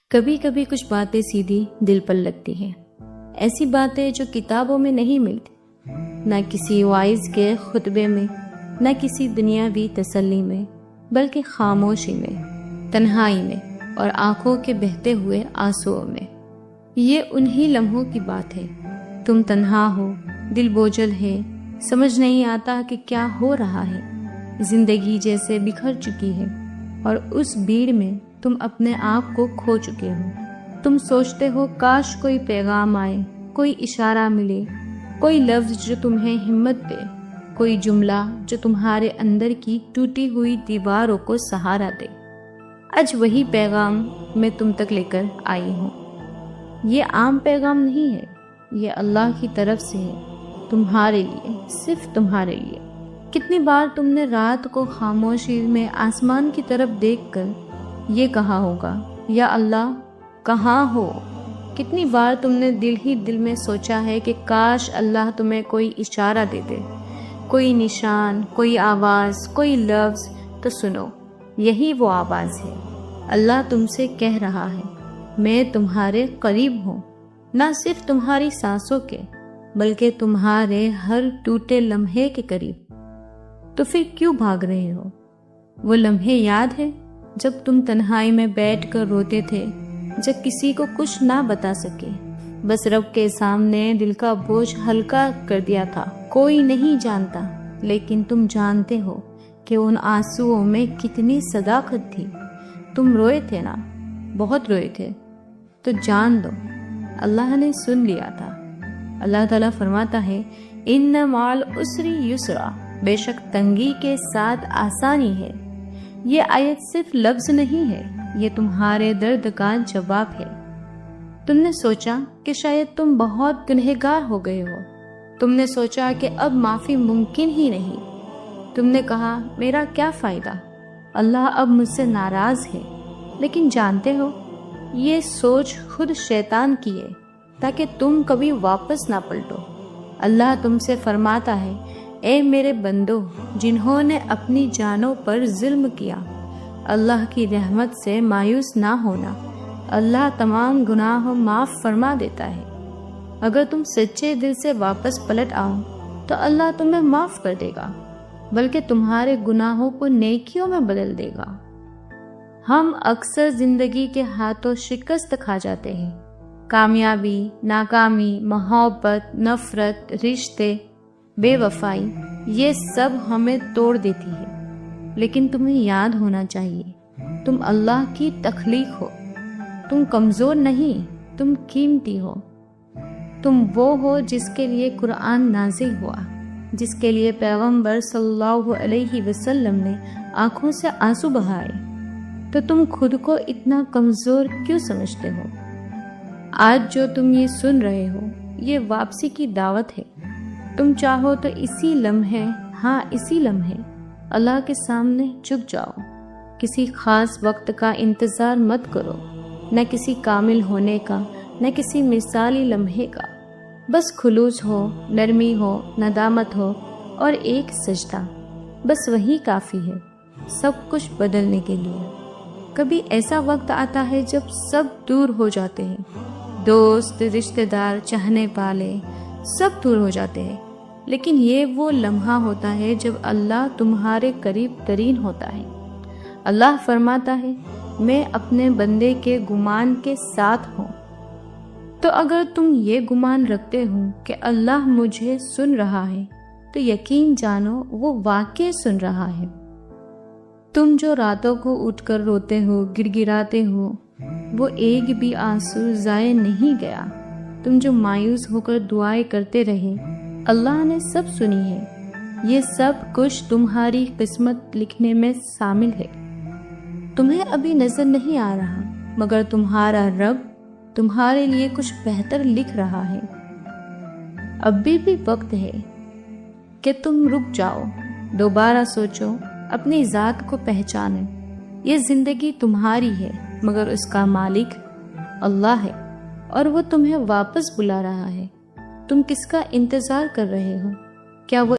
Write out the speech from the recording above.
کبھی کبھی کچھ باتیں سیدھی دل پر لگتی ہیں، ایسی باتیں جو کتابوں میں نہیں ملتی، نہ کسی واعظ کے خطبے میں، نہ کسی دنیاوی تسلی میں، بلکہ خاموشی میں، تنہائی میں اور آنکھوں کے بہتے ہوئے آنسوؤں میں۔ یہ انہی لمحوں کی بات ہے۔ تم تنہا ہو، دل بوجھل ہے، سمجھ نہیں آتا کہ کیا ہو رہا ہے، زندگی جیسے بکھر چکی ہے اور اس بھیڑ میں تم اپنے آپ کو کھو چکے ہو۔ تم سوچتے ہو کاش کوئی پیغام آئے، کوئی اشارہ ملے، کوئی لفظ جو تمہیں ہمت دے، کوئی جملہ جو تمہارے اندر کی ٹوٹی ہوئی دیواروں کو سہارا دے۔ آج وہی پیغام میں تم تک لے کر آئی ہوں۔ یہ عام پیغام نہیں ہے، یہ اللہ کی طرف سے ہے، تمہارے لیے، صرف تمہارے لیے۔ کتنی بار تم نے رات کو خاموشی میں آسمان کی طرف دیکھ کر یہ کہا ہوگا، یا اللہ کہاں ہو؟ کتنی بار تم نے دل ہی دل میں سوچا ہے کہ کاش اللہ تمہیں کوئی اشارہ دے دے، کوئی نشان، کوئی آواز، کوئی لفظ۔ تو سنو، یہی وہ آواز ہے۔ اللہ تم سے کہہ رہا ہے، میں تمہارے قریب ہوں، نہ صرف تمہاری سانسوں کے بلکہ تمہارے ہر ٹوٹے لمحے کے قریب۔ تو پھر کیوں بھاگ رہے ہو؟ وہ لمحے یاد ہے جب تم تنہائی میں بیٹھ کر روتے تھے، جب کسی کو کچھ نہ بتا سکے، بس رب کے سامنے دل کا بوجھ ہلکا کر دیا تھا۔ کوئی نہیں جانتا، لیکن تم جانتے ہو کہ ان آنسوؤں میں کتنی صداقت تھی۔ تم روئے تھے نا، بہت روئے تھے، تو جان دو اللہ نے سن لیا تھا۔ اللہ تعالیٰ فرماتا ہے، ان مع العسر یسرا، بے شک تنگی کے ساتھ آسانی ہے۔ یہ آیت صرف لفظ نہیں ہے، یہ تمہارے درد کا جواب ہے۔ تم نے سوچا کہ شاید تم بہت گنہگار ہو گئے ہو، تم نے سوچا کہ اب معافی ممکن ہی نہیں۔ تم نے کہا میرا کیا فائدہ، اللہ اب مجھ سے ناراض ہے۔ لیکن جانتے ہو، یہ سوچ خود شیطان کی ہے، تاکہ تم کبھی واپس نہ پلٹو۔ اللہ تم سے فرماتا ہے، اے میرے بندو جنہوں نے اپنی جانوں پر ظلم کیا، اللہ کی رحمت سے مایوس نہ ہونا، اللہ تمام گناہوں معاف فرما دیتا ہے۔ اگر تم سچے دل سے واپس پلٹ آؤ تو اللہ تمہیں معاف کر دے گا، بلکہ تمہارے گناہوں کو نیکیوں میں بدل دے گا۔ ہم اکثر زندگی کے ہاتھوں شکست کھا جاتے ہیں۔ کامیابی، ناکامی، محبت، نفرت، رشتے، بے وفائی، یہ سب ہمیں توڑ دیتی ہے۔ لیکن تمہیں یاد ہونا چاہیے، تم اللہ کی تخلیق ہو، تم کمزور نہیں، تم قیمتی ہو۔ تم وہ ہو جس کے لیے قرآن نازل ہوا، جس کے لیے پیغمبر صلی اللہ علیہ وسلم نے آنکھوں سے آنسو بہائے۔ تو تم خود کو اتنا کمزور کیوں سمجھتے ہو؟ آج جو تم یہ سن رہے ہو، یہ واپسی کی دعوت ہے۔ تم چاہو تو اسی لمحے، ہاں اسی لمحے اللہ کے سامنے جھک جاؤ۔ کسی خاص وقت کا انتظار مت کرو، نہ کسی کامل ہونے کا، نہ کسی مثالی لمحے کا۔ بس خلوص ہو، نرمی ہو، ندامت ہو اور ایک سجدہ، بس وہی کافی ہے سب کچھ بدلنے کے لیے۔ کبھی ایسا وقت آتا ہے جب سب دور ہو جاتے ہیں، دوست، رشتہ دار، چاہنے والے، سب دور ہو جاتے ہیں، لیکن یہ وہ لمحہ ہوتا ہے جب اللہ تمہارے قریب ترین ہوتا ہے۔ اللہ فرماتا ہے، میں اپنے بندے کے گمان کے ساتھ ہوں۔ تو اگر تم یہ گمان رکھتے ہو کہ اللہ مجھے سن رہا ہے، تو یقین جانو وہ واقعی سن رہا ہے۔ تم جو راتوں کو اٹھ کر روتے ہو، گڑ گڑاتے ہو، وہ ایک بھی آنسو ضائع نہیں گیا۔ تم جو مایوس ہو کر دعائیں کرتے رہے، اللہ نے سب سنی ہے۔ یہ سب کچھ تمہاری قسمت لکھنے میں شامل ہے۔ تمہیں ابھی نظر نہیں آ رہا، مگر تمہارا رب تمہارے لیے کچھ بہتر لکھ رہا ہے۔ ابھی بھی وقت ہے کہ تم رک جاؤ، دوبارہ سوچو، اپنی ذات کو پہچانو۔ یہ زندگی تمہاری ہے، مگر اس کا مالک اللہ ہے، اور وہ تمہیں واپس بلا رہا ہے۔ تم کس کا انتظار کر رہے ہو؟ کیا وہ